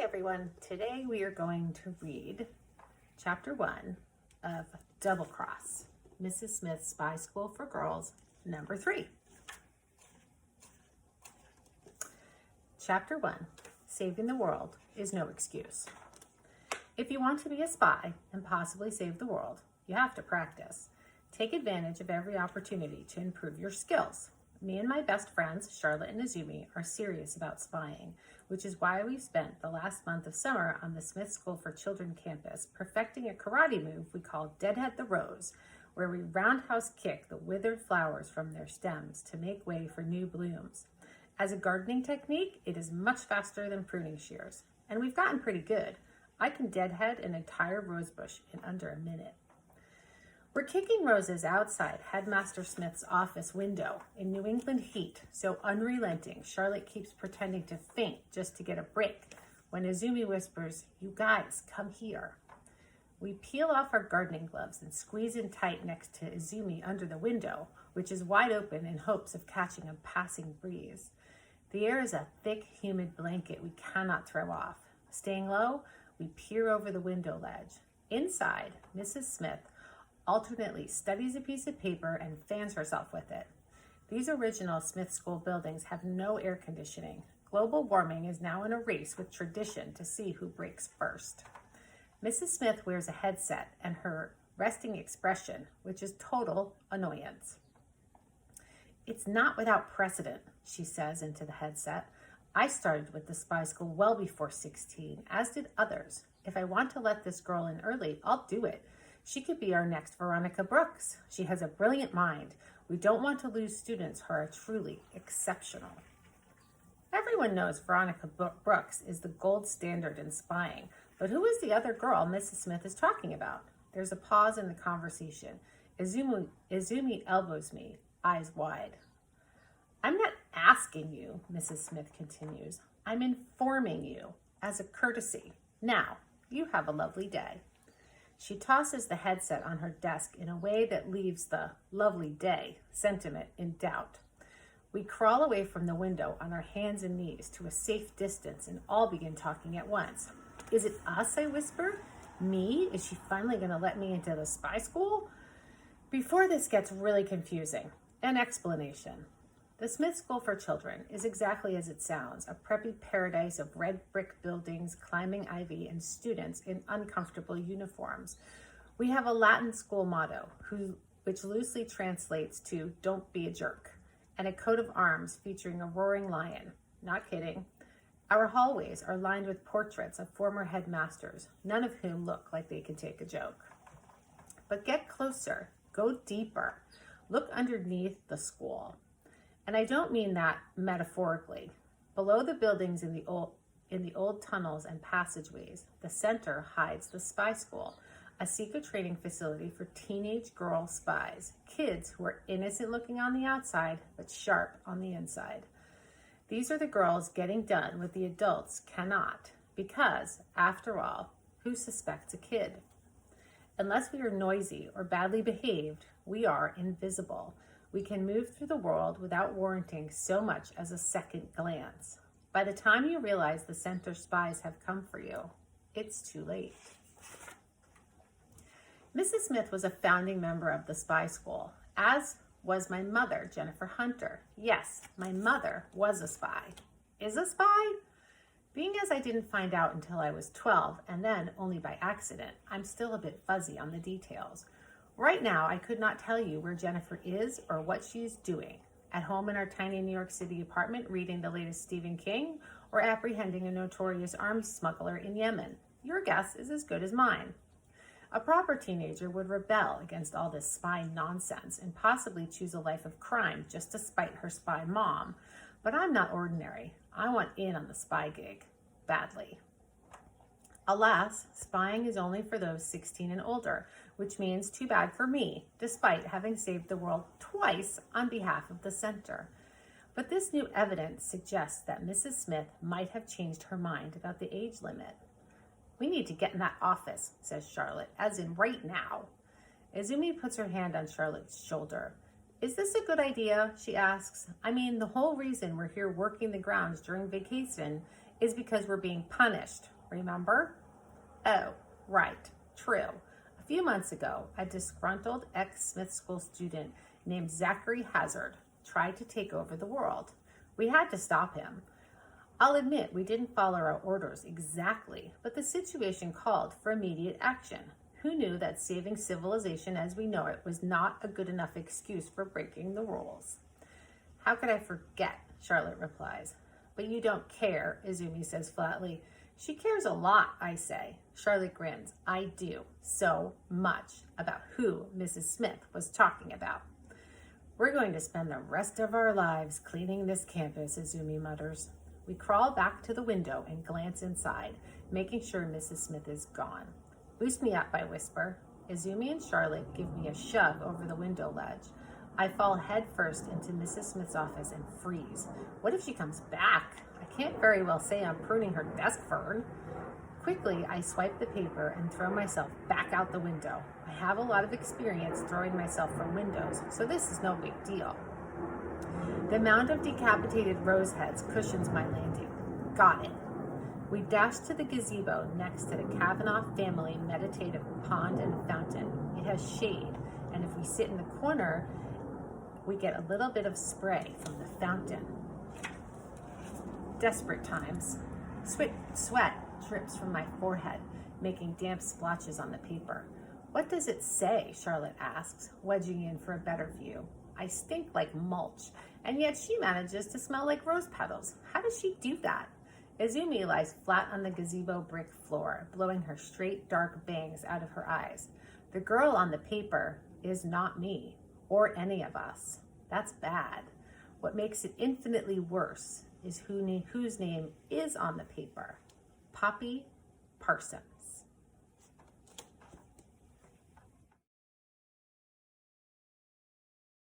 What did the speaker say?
everyone. Today we are going to read Chapter 1 of Double Cross, Mrs. Smith's Spy School for Girls, number 3. Chapter 1, Saving the World is No Excuse. If you want to be a spy and possibly save the world, you have to practice. Take advantage of every opportunity to improve your skills. Me and my best friends, Charlotte and Izumi, are serious about spying, which is why we've spent the last month of summer on the Smith School for Children campus perfecting a karate move we call Deadhead the Rose, where we roundhouse kick the withered flowers from their stems to make way for new blooms. As a gardening technique, it is much faster than pruning shears, and we've gotten pretty good. I can deadhead an entire rose bush in under a minute. We're kicking roses outside Headmaster Smith's office window in New England heat, so unrelenting, Charlotte keeps pretending to faint just to get a break when Izumi whispers, "You guys, come here." We peel off our gardening gloves and squeeze in tight next to Izumi under the window, which is wide open in hopes of catching a passing breeze. The air is a thick, humid blanket we cannot throw off. Staying low, we peer over the window ledge. Inside, Mrs. Smith alternately studies a piece of paper and fans herself with it. These original Smith School buildings have no air conditioning. Global warming is now in a race with tradition to see who breaks first. Mrs. Smith wears a headset and her resting expression, which is total annoyance. "It's not without precedent," she says into the headset. "I started with the spy school well before 16, as did others. If I want to let this girl in early, I'll do it. She could be our next Veronica Brooks. She has a brilliant mind. We don't want to lose students who are truly exceptional." Everyone knows Veronica Brooks is the gold standard in spying, but who is the other girl Mrs. Smith is talking about? There's a pause in the conversation. Izumi elbows me, eyes wide. "I'm not asking you," Mrs. Smith continues. "I'm informing you as a courtesy. Now, you have a lovely day." She tosses the headset on her desk in a way that leaves the "lovely day" sentiment in doubt. We crawl away from the window on our hands and knees to a safe distance and all begin talking at once. "Is it us?" I whisper. "Me? Is she finally going to let me into the spy school?" Before this gets really confusing, an explanation. The Smith School for Children is exactly as it sounds, a preppy paradise of red brick buildings, climbing ivy, and students in uncomfortable uniforms. We have a Latin school motto, which loosely translates to "Don't be a jerk," and a coat of arms featuring a roaring lion. Not kidding. Our hallways are lined with portraits of former headmasters, none of whom look like they can take a joke. But get closer, go deeper, look underneath the school. And I don't mean that metaphorically. Below the buildings in the old tunnels and passageways, the center hides the spy school, a secret training facility for teenage girl spies, kids who are innocent looking on the outside, but sharp on the inside. These are the girls getting done what the adults cannot, because, after all, who suspects a kid? Unless we are noisy or badly behaved, we are invisible. We can move through the world without warranting so much as a second glance. By the time you realize the center spies have come for you, it's too late. Mrs. Smith was a founding member of the spy school, as was my mother, Jennifer Hunter. Yes, my mother was a spy. Is a spy? Being as I didn't find out until I was 12, and then only by accident, I'm still a bit fuzzy on the details. Right now, I could not tell you where Jennifer is or what she's doing. At home in our tiny New York City apartment reading the latest Stephen King or apprehending a notorious arms smuggler in Yemen. Your guess is as good as mine. A proper teenager would rebel against all this spy nonsense and possibly choose a life of crime just to spite her spy mom. But I'm not ordinary. I want in on the spy gig. Badly. Alas, spying is only for those 16 and older, which means too bad for me, despite having saved the world twice on behalf of the center. But this new evidence suggests that Mrs. Smith might have changed her mind about the age limit. "We need to get in that office," says Charlotte, as in right now. Izumi puts her hand on Charlotte's shoulder. "Is this a good idea?" she asks. "I mean, the whole reason we're here working the grounds during vacation is because we're being punished, remember? Oh, right, true. A few months ago, a disgruntled ex-Smith School student named Zachary Hazard tried to take over the world. We had to stop him. I'll admit we didn't follow our orders exactly, but the situation called for immediate action. Who knew that saving civilization as we know it was not a good enough excuse for breaking the rules? How could I forget? Charlotte replies. But you don't care, Izumi says flatly. She cares a lot, I say. Charlotte grins. I do. So much about who Mrs. Smith was talking about. We're going to spend the rest of our lives cleaning this campus, Izumi mutters. We crawl back to the window and glance inside, making sure Mrs. Smith is gone. Boost me up, I whisper. Izumi and Charlotte give me a shove over the window ledge. I fall headfirst into Mrs. Smith's office and freeze. What if she comes back? I can't very well say I'm pruning her desk fern. Quickly, I swipe the paper and throw myself back out the window. I have a lot of experience throwing myself from windows, so this is no big deal. The mound of decapitated rose heads cushions my landing. Got it. We dash to the gazebo next to the Kavanaugh family meditative pond and fountain. It has shade, and if we sit in the corner, we get a little bit of spray from the fountain. Desperate times. Sweat drips from my forehead, making damp splotches on the paper. What does it say? Charlotte asks, wedging in for a better view. I stink like mulch, and yet she manages to smell like rose petals. How does she do that? Izumi lies flat on the gazebo brick floor, blowing her straight dark bangs out of her eyes. The girl on the paper is not me, or any of us. That's bad. What makes it infinitely worse is whose name is on the paper. Poppy Parsons.